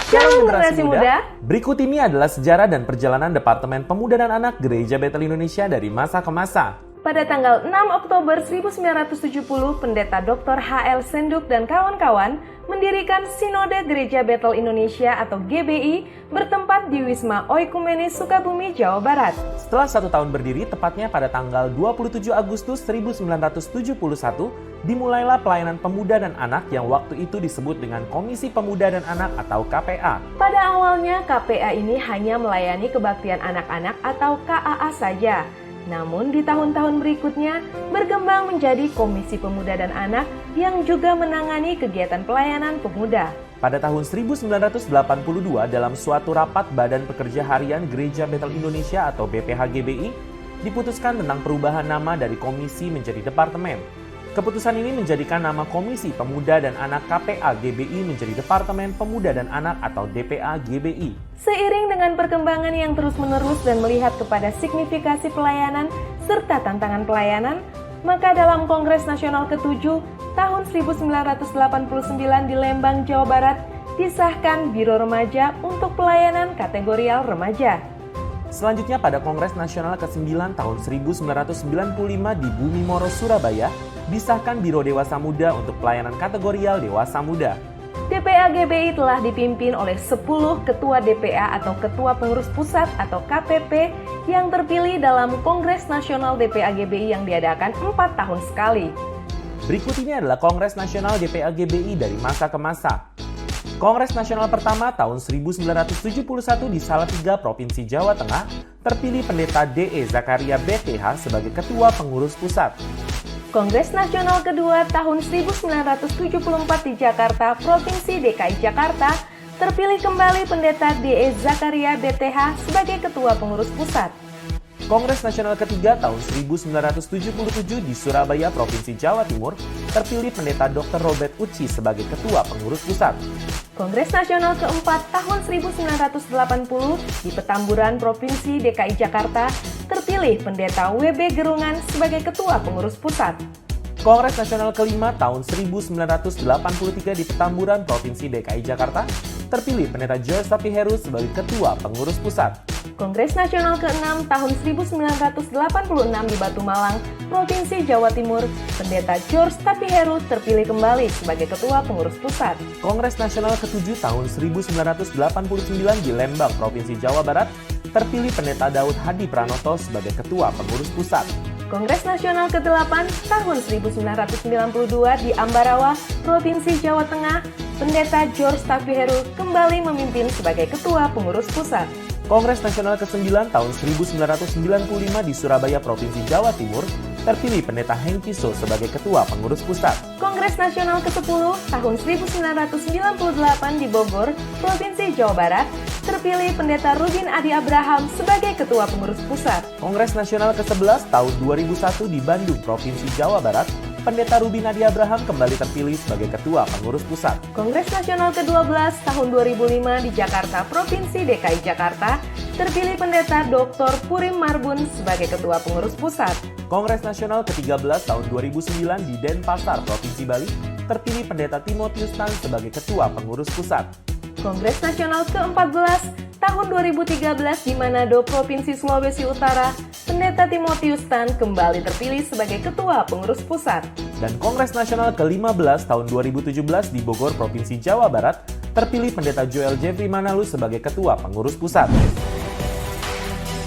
Shalom generasi muda. Berikut ini adalah sejarah dan perjalanan Departemen Pemuda dan Anak Gereja Bethel Indonesia dari masa ke masa. Pada tanggal 6 Oktober 1970, Pendeta Dr. H.L. Senduk dan kawan-kawan mendirikan Sinode Gereja Bethel Indonesia atau GBI bertempat di Wisma Oikumenis Sukabumi, Jawa Barat. Setelah 1 tahun berdiri, tepatnya pada tanggal 27 Agustus 1971, dimulailah pelayanan pemuda dan anak yang waktu itu disebut dengan Komisi Pemuda dan Anak atau KPA. Pada awalnya, KPA ini hanya melayani kebaktian anak-anak atau KAA saja. Namun di tahun-tahun berikutnya berkembang menjadi Komisi Pemuda dan Anak yang juga menangani kegiatan pelayanan pemuda. Pada tahun 1982 dalam suatu rapat Badan Pekerja Harian Gereja Bethel Indonesia atau BPH-GBI diputuskan tentang perubahan nama dari komisi menjadi departemen. Keputusan ini menjadikan nama Komisi Pemuda dan Anak KPA GBI menjadi Departemen Pemuda dan Anak atau DPA GBI. Seiring dengan perkembangan yang terus-menerus dan melihat kepada signifikasi pelayanan serta tantangan pelayanan, maka dalam Kongres Nasional ke-7 tahun 1989 di Lembang, Jawa Barat, disahkan Biro Remaja untuk pelayanan kategorial remaja. Selanjutnya pada Kongres Nasional ke-9 tahun 1995 di Bumi Moro, Surabaya, disahkan Biro Dewasa Muda untuk pelayanan kategorial dewasa muda. DPA GBI telah dipimpin oleh 10 Ketua DPA atau Ketua Pengurus Pusat atau KPP yang terpilih dalam Kongres Nasional DPA GBI yang diadakan 4 tahun sekali. Berikut ini adalah Kongres Nasional DPA GBI dari masa ke masa. Kongres Nasional pertama tahun 1971 di Salatiga, Provinsi Jawa Tengah, terpilih Pendeta D.E. Zakaria BTH sebagai Ketua Pengurus Pusat. Kongres Nasional kedua tahun 1974 di Jakarta, Provinsi DKI Jakarta, terpilih kembali Pendeta D.E. Zakaria BTH sebagai Ketua Pengurus Pusat. Kongres Nasional ketiga tahun 1977 di Surabaya, Provinsi Jawa Timur, terpilih Pendeta Dr. Robert Uci sebagai Ketua Pengurus Pusat. Kongres Nasional keempat tahun 1980 di Petamburan, Provinsi DKI Jakarta, terpilih Pendeta W.B. Gerungan sebagai Ketua Pengurus Pusat. Kongres Nasional kelima tahun 1983 di Petamburan, Provinsi DKI Jakarta, terpilih Pendeta George Tapiheru sebagai Ketua Pengurus Pusat. Kongres Nasional ke-6 tahun 1986 di Batu Malang, Provinsi Jawa Timur, Pendeta George Tapiheru terpilih kembali sebagai Ketua Pengurus Pusat. Kongres Nasional ke-7 tahun 1989 di Lembang, Provinsi Jawa Barat, terpilih Pendeta Daud Hadi Pranoto sebagai Ketua Pengurus Pusat. Kongres Nasional ke-8 tahun 1992 di Ambarawa, Provinsi Jawa Tengah, Pendeta George Tapiheru kembali memimpin sebagai Ketua Pengurus Pusat. Kongres Nasional ke-9 tahun 1995 di Surabaya, Provinsi Jawa Timur, terpilih Pendeta Hengki So sebagai Ketua Pengurus Pusat. Kongres Nasional ke-10 tahun 1998 di Bogor, Provinsi Jawa Barat, terpilih Pendeta Rudin Adi Abraham sebagai Ketua Pengurus Pusat. Kongres Nasional ke-11 tahun 2001 di Bandung, Provinsi Jawa Barat, Pendeta Ruby Nadia Abraham kembali terpilih sebagai Ketua Pengurus Pusat. Kongres Nasional ke-12 tahun 2005 di Jakarta, Provinsi DKI Jakarta, terpilih Pendeta Dr. Purim Marbun sebagai Ketua Pengurus Pusat. Kongres Nasional ke-13 tahun 2009 di Denpasar, Provinsi Bali, terpilih Pendeta Timotius Tan sebagai Ketua Pengurus Pusat. Kongres Nasional ke-14 tahun 2013 di Manado, Provinsi Sulawesi Utara, Pendeta Timotius Tan kembali terpilih sebagai Ketua Pengurus Pusat. Dan Kongres Nasional ke-15 tahun 2017 di Bogor, Provinsi Jawa Barat, terpilih Pendeta Joel Jeffrey Manalu sebagai Ketua Pengurus Pusat.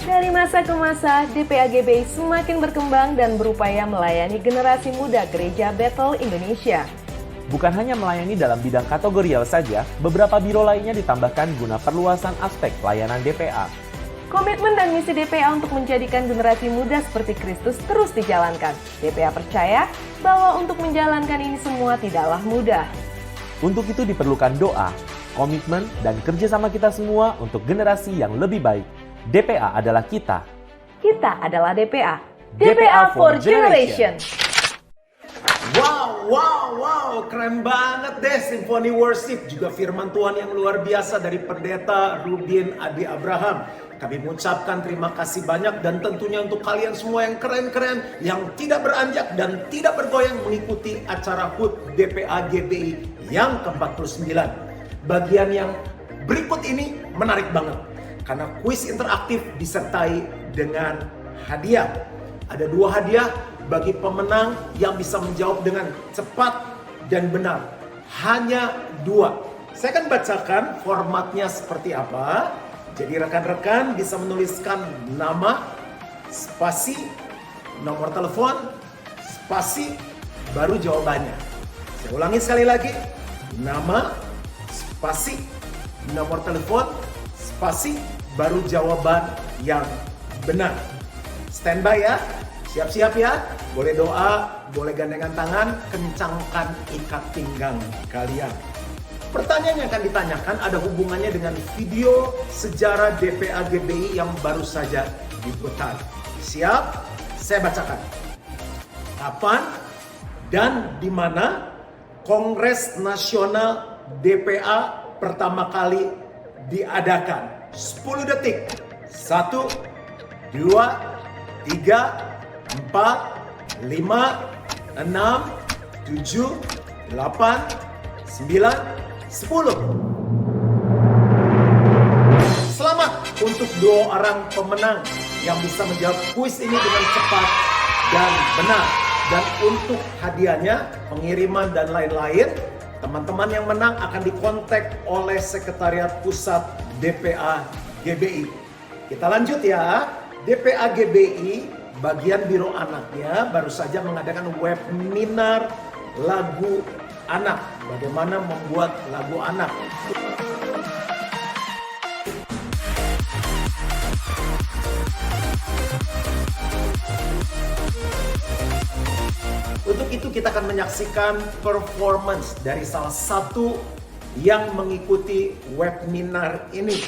Dari masa ke masa, DPA-GBI semakin berkembang dan berupaya melayani generasi muda Gereja Bethel Indonesia. Bukan hanya melayani dalam bidang kategorial saja, beberapa biro lainnya ditambahkan guna perluasan aspek pelayanan DPA. Komitmen dan misi DPA untuk menjadikan generasi muda seperti Kristus terus dijalankan. DPA percaya bahwa untuk menjalankan ini semua tidaklah mudah. Untuk itu diperlukan doa, komitmen, dan kerjasama kita semua untuk generasi yang lebih baik. DPA adalah kita. Kita adalah DPA. DPA for Generation. Wow, keren banget deh Simfoni Worship, juga firman Tuhan yang luar biasa dari Pendeta Rubin Adi Abraham. Kami mengucapkan terima kasih banyak dan tentunya untuk kalian semua yang keren-keren, yang tidak beranjak dan tidak bergoyang mengikuti acara HUT DPA GBI yang ke-49. Bagian yang berikut ini menarik banget, karena kuis interaktif disertai dengan hadiah. Ada 2 hadiah bagi pemenang yang bisa menjawab dengan cepat dan benar. Hanya 2. Saya akan bacakan formatnya seperti apa. Jadi rekan-rekan bisa menuliskan nama, spasi, nomor telepon, spasi, baru jawabannya. Saya ulangi sekali lagi. Nama, spasi, nomor telepon, spasi, baru jawaban yang benar. Standby ya. Siap-siap ya, boleh doa, boleh gandengan tangan, kencangkan ikat pinggang kalian. Pertanyaan yang akan ditanyakan ada hubungannya dengan video sejarah DPA GBI yang baru saja diputar. Siap? Saya bacakan. Kapan dan di mana Kongres Nasional DPA pertama kali diadakan? 10 detik. 1, 2, 3, 4, 5, 6, 7, 8, 9, 10. Selamat untuk 2 orang pemenang yang bisa menjawab kuis ini dengan cepat dan benar. Dan untuk hadiahnya, pengiriman dan lain-lain, teman-teman yang menang akan dikontak oleh Sekretariat Pusat DPA GBI. Kita lanjut ya. DPA GBI bagian biro anaknya baru saja mengadakan webinar lagu anak. Bagaimana membuat lagu anak. Untuk itu kita akan menyaksikan performance dari salah satu yang mengikuti webinar ini.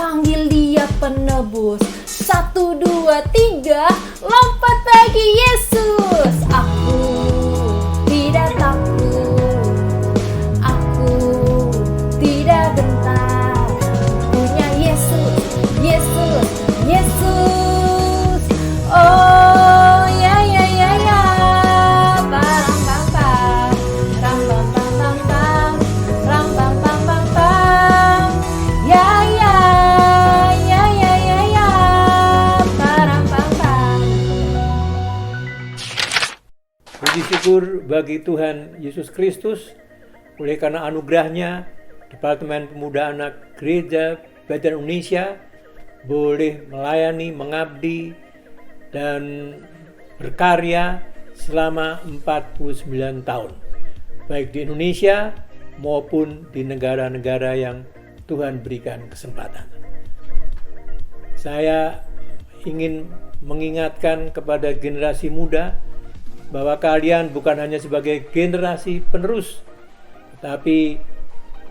panggil dia penebus. 1, 2, 3, lompat bagi Yesus. Aku tidak takut, aku tidak gentar, punya Yesus, Yesus, Yesus. Oh ya ya ya ya, bam bam bam, ram bam bam bam bam, ram bam bam bam bam, ya ya ya ya ya ya, bam bam bam. Puji syukur bagi Tuhan Yesus Kristus, oleh karena anugerahnya Departemen Pemuda Anak Gereja Bethel Indonesia boleh melayani, mengabdi, dan berkarya selama 49 tahun, baik di Indonesia maupun di negara-negara yang Tuhan berikan kesempatan. Saya ingin mengingatkan kepada generasi muda bahwa kalian bukan hanya sebagai generasi penerus, tapi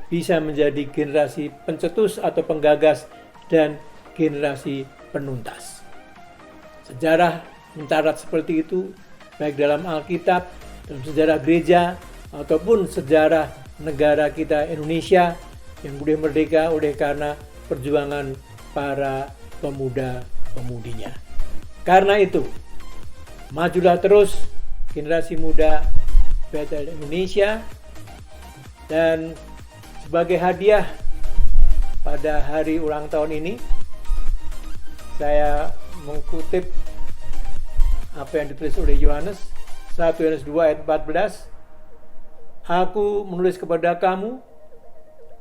bisa menjadi generasi pencetus atau penggagas dan generasi penuntas. Sejarah mencatat seperti itu, baik dalam Alkitab, dalam sejarah gereja, ataupun sejarah negara kita Indonesia yang boleh merdeka oleh karena perjuangan para pemuda-pemudinya. Karena itu, majulah terus generasi muda Bethel Indonesia, dan sebagai hadiah pada hari ulang tahun ini, saya mengutip apa yang ditulis oleh Yohanes, 1 Yohanes 2 ayat 14. Aku menulis kepada kamu,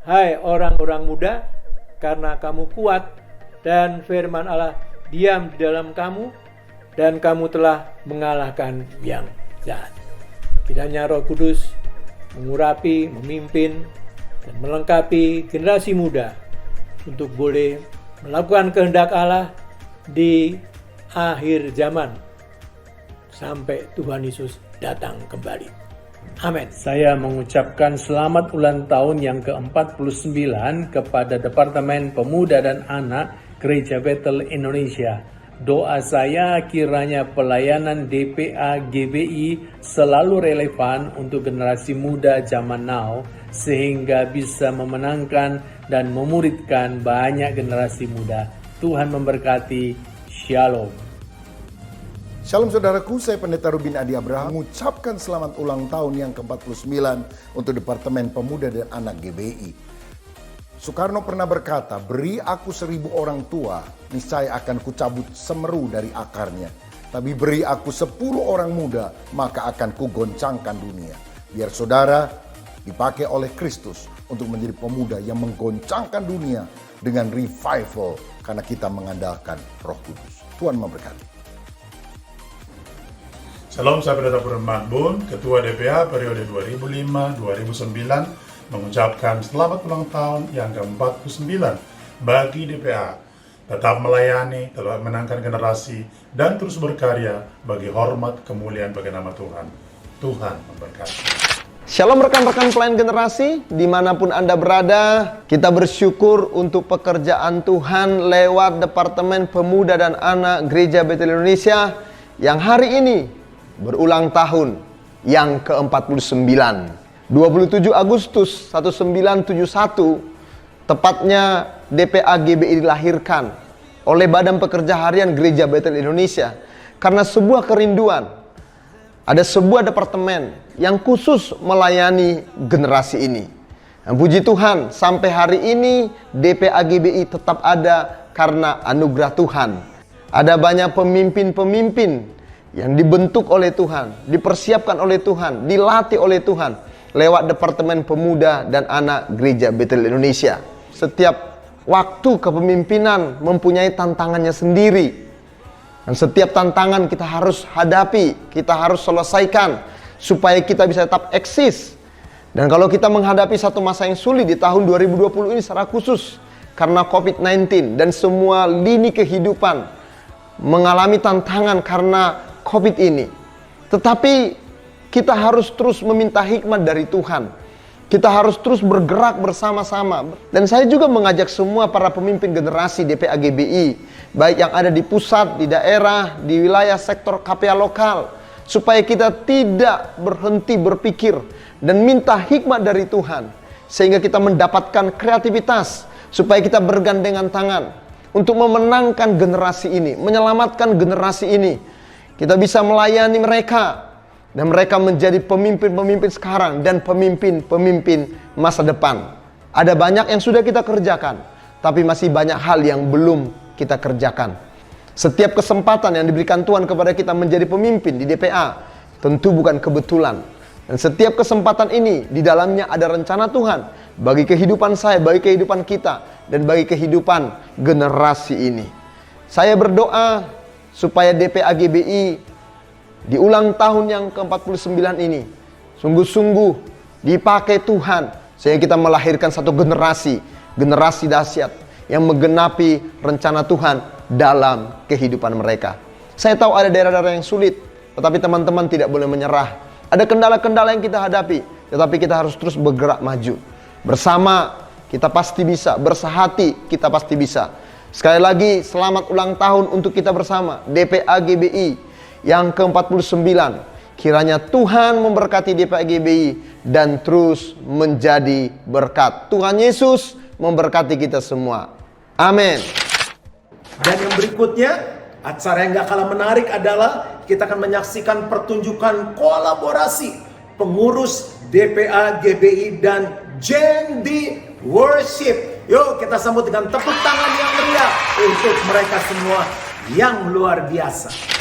hai orang-orang muda, karena kamu kuat dan firman Allah diam di dalam kamu, dan kamu telah mengalahkan yang jahat. Kiranya Roh Kudus mengurapi, memimpin, dan melengkapi generasi muda untuk boleh melakukan kehendak Allah di akhir zaman sampai Tuhan Yesus datang kembali. Amin. Saya mengucapkan selamat ulang tahun yang ke-49 kepada Departemen Pemuda dan Anak Gereja Bethel Indonesia. Doa saya kiranya pelayanan DPA GBI selalu relevan untuk generasi muda zaman now, sehingga bisa memenangkan dan memuridkan banyak generasi muda. Tuhan memberkati. Shalom. Shalom saudaraku, saya Pendeta Rubin Adi Abraham mengucapkan selamat ulang tahun yang ke-49 untuk Departemen Pemuda dan Anak GBI. Soekarno pernah berkata, beri aku 1000 orang tua, niscaya akan kucabut semeru dari akarnya. Tapi beri aku 10 orang muda, maka akan kugoncangkan dunia. Biar saudara dipakai oleh Kristus untuk menjadi pemuda yang menggoncangkan dunia dengan revival, karena kita mengandalkan Roh Kudus. Tuhan memberkati. Salam, saya Pendeta Purn Mahbun, Ketua DPA periode 2005-2009, mengucapkan selamat ulang tahun yang ke-49 bagi DPA. Tetap melayani, tetap menangkan generasi, dan terus berkarya bagi hormat kemuliaan bagi nama Tuhan. Tuhan memberkati. Shalom rekan-rekan pelayan generasi, dimanapun Anda berada, kita bersyukur untuk pekerjaan Tuhan lewat Departemen Pemuda dan Anak Gereja Bethel Indonesia yang hari ini berulang tahun yang ke-49. 27 Agustus 1971, tepatnya DPA GBI dilahirkan oleh Badan Pekerja Harian Gereja Bethel Indonesia karena sebuah kerinduan. Ada sebuah departemen yang khusus melayani generasi ini. Dan puji Tuhan, sampai hari ini DPA GBI tetap ada karena anugerah Tuhan. Ada banyak pemimpin-pemimpin yang dibentuk oleh Tuhan, dipersiapkan oleh Tuhan, dilatih oleh Tuhan lewat Departemen Pemuda dan Anak Gereja Bethel Indonesia. Setiap waktu kepemimpinan mempunyai tantangannya sendiri. Dan setiap tantangan kita harus hadapi, kita harus selesaikan supaya kita bisa tetap eksis. Dan kalau kita menghadapi satu masa yang sulit di tahun 2020 ini secara khusus karena COVID-19 dan semua lini kehidupan mengalami tantangan karena COVID ini. Tetapi kita harus terus meminta hikmat dari Tuhan. Kita harus terus bergerak bersama-sama. Dan saya juga mengajak semua para pemimpin generasi DPA GBI, baik yang ada di pusat, di daerah, di wilayah sektor KPA lokal, supaya kita tidak berhenti berpikir dan minta hikmat dari Tuhan, sehingga kita mendapatkan kreativitas, supaya kita bergandengan tangan untuk memenangkan generasi ini, menyelamatkan generasi ini. Kita bisa melayani mereka, dan mereka menjadi pemimpin-pemimpin sekarang dan pemimpin-pemimpin masa depan. Ada banyak yang sudah kita kerjakan, tapi masih banyak hal yang belum kita kerjakan. Setiap kesempatan yang diberikan Tuhan kepada kita menjadi pemimpin di DPA tentu bukan kebetulan. Dan setiap kesempatan ini di dalamnya ada rencana Tuhan bagi kehidupan saya, bagi kehidupan kita, dan bagi kehidupan generasi ini. Saya berdoa supaya DPA GBI di ulang tahun yang ke-49 ini sungguh-sungguh dipakai Tuhan, sehingga kita melahirkan satu generasi dahsyat yang menggenapi rencana Tuhan dalam kehidupan mereka. Saya tahu ada daerah-daerah yang sulit, tetapi teman-teman tidak boleh menyerah. Ada kendala-kendala yang kita hadapi, tetapi kita harus terus bergerak maju. Bersama kita pasti bisa, bersehati kita pasti bisa. Sekali lagi selamat ulang tahun untuk kita bersama DPA GBI yang ke-49. Kiranya Tuhan memberkati DPA GBI dan terus menjadi berkat. Tuhan Yesus memberkati kita semua. Amin. Dan yang berikutnya, acara yang gak kalah menarik adalah kita akan menyaksikan pertunjukan kolaborasi pengurus DPA GBI dan Gen D Worship. Yuk kita sambut dengan tepuk tangan yang meriah untuk mereka semua yang luar biasa.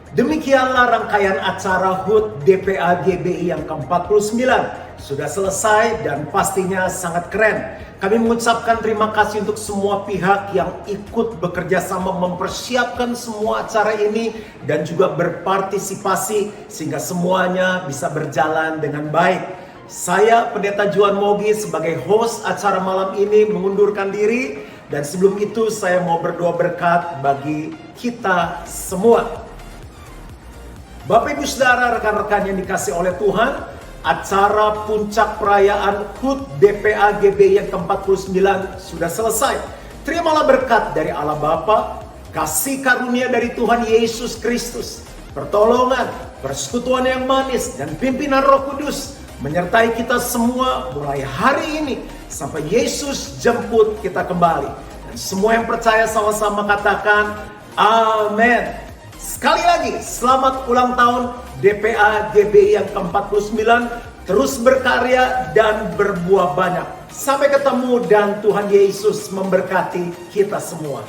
Demikianlah rangkaian acara HUT DPA GBI yang ke-49 sudah selesai dan pastinya sangat keren. Kami mengucapkan terima kasih untuk semua pihak yang ikut bekerja sama mempersiapkan semua acara ini dan juga berpartisipasi sehingga semuanya bisa berjalan dengan baik. Saya Pendeta Juan Mogi sebagai host acara malam ini mengundurkan diri. Dan sebelum itu saya mau berdoa berkat bagi kita semua. Bapak Ibu Saudara, rekan-rekan yang dikasih oleh Tuhan, acara puncak perayaan HUT DPA GBI yang ke-49 sudah selesai. Terimalah berkat dari Allah Bapa, kasih karunia dari Tuhan Yesus Kristus, pertolongan, persekutuan yang manis, dan pimpinan Roh Kudus menyertai kita semua mulai hari ini sampai Yesus jemput kita kembali. Dan semua yang percaya sama-sama katakan amin. Sekali lagi, selamat ulang tahun DPA GBI yang ke-49. Terus berkarya dan berbuah banyak. Sampai ketemu dan Tuhan Yesus memberkati kita semua.